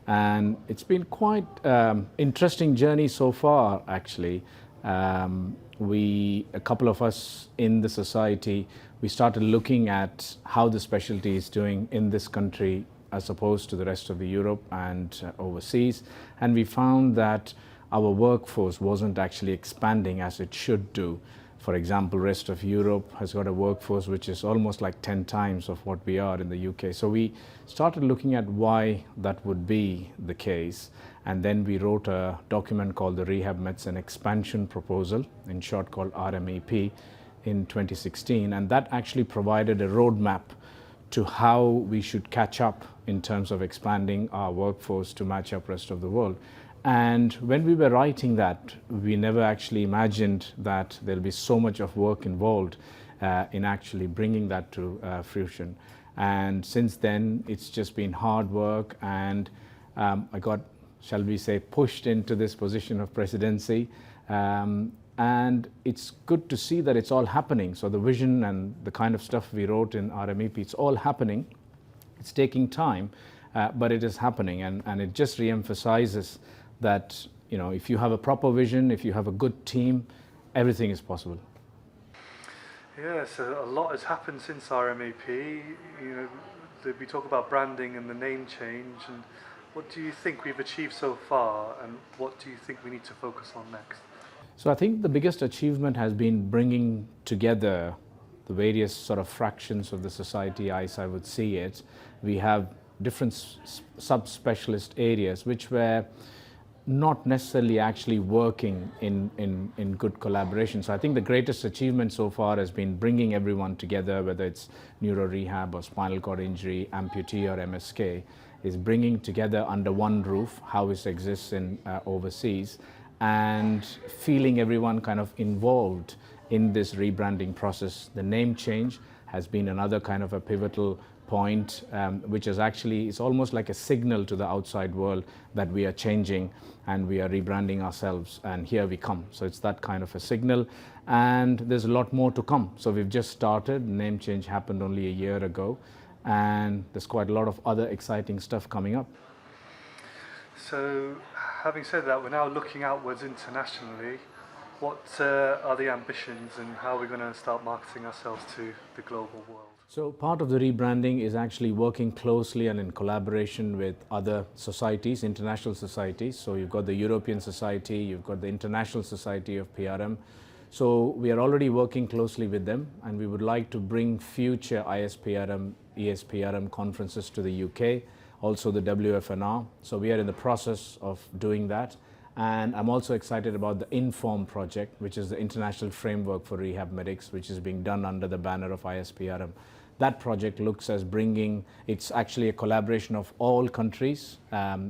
And it's been quite interesting journey so far, actually. A couple of us in the society, we started looking at how the specialty is doing in this country as opposed to the rest of the Europe and overseas. And we found that our workforce wasn't actually expanding as it should do. For example, rest of Europe has got a workforce which is almost like 10 times of what we are in the UK. So we started looking at why that would be the case. And then we wrote a document called the Rehab Medicine Expansion Proposal, in short called RMEP, in 2016. And that actually provided a roadmap to how we should catch up in terms of expanding our workforce to match up rest of the world. And when we were writing that, we never actually imagined that there'll be so much of work involved in actually bringing that to fruition. And since then, it's just been hard work, and I got, shall we say, pushed into this position of presidency. And it's good to see that it's all happening. So the vision and the kind of stuff we wrote in RMEP, it's all happening. It's taking time, but it is happening, and it just re-emphasizes that, you know, if you have a proper vision, if you have a good team, everything is possible. Yeah, so a lot has happened since RMEP. You know, we talk about branding and the name change, and what do you think we've achieved so far, and what do you think we need to focus on next? So I think the biggest achievement has been bringing together the various sort of fractions of the society, as I would see it. We have different sub-specialist areas which were not necessarily actually working in good collaboration. So I think the greatest achievement so far has been bringing everyone together, whether it's neuro rehab or spinal cord injury, amputee or MSK, is bringing together under one roof how it exists in overseas, and feeling everyone kind of involved in this rebranding process. The name change has been another kind of a pivotal point, which is actually, it's almost like a signal to the outside world that we are changing and we are rebranding ourselves, and here we come. So it's that kind of a signal, and there's a lot more to come. So we've just started. Name change happened only a year ago, and there's quite a lot of other exciting stuff coming up. So having said that, we're now looking outwards internationally. What are the ambitions, and how are we going to start marketing ourselves to the global world? So part of the rebranding is actually working closely and in collaboration with other societies, international societies. So you've got the European Society, you've got the International Society of PRM. So we are already working closely with them, and we would like to bring future ISPRM, ESPRM conferences to the UK, also the WFNR. So we are in the process of doing that. And I'm also excited about the INFORM project, which is the International Framework for Rehab Medics, which is being done under the banner of ISPRM. That project looks as bringing, it's actually a collaboration of all countries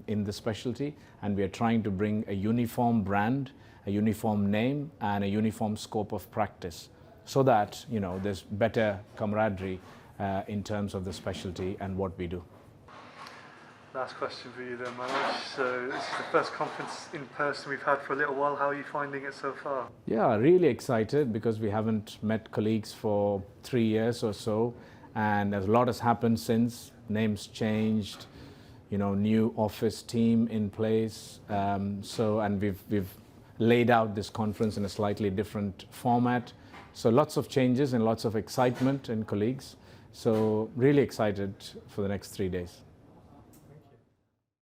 in the specialty, and we are trying to bring a uniform brand, a uniform name, and a uniform scope of practice, so that, you know, there's better camaraderie in terms of the specialty and what we do. Last question for you then, Manoj. So this is the first conference in person we've had for a little while. How are you finding it so far? Yeah, really excited, because we haven't met colleagues for 3 years or so, and a lot has happened since. Names changed, you know, new office team in place. And we've laid out this conference in a slightly different format. So lots of changes and lots of excitement in colleagues. So really excited for the next 3 days.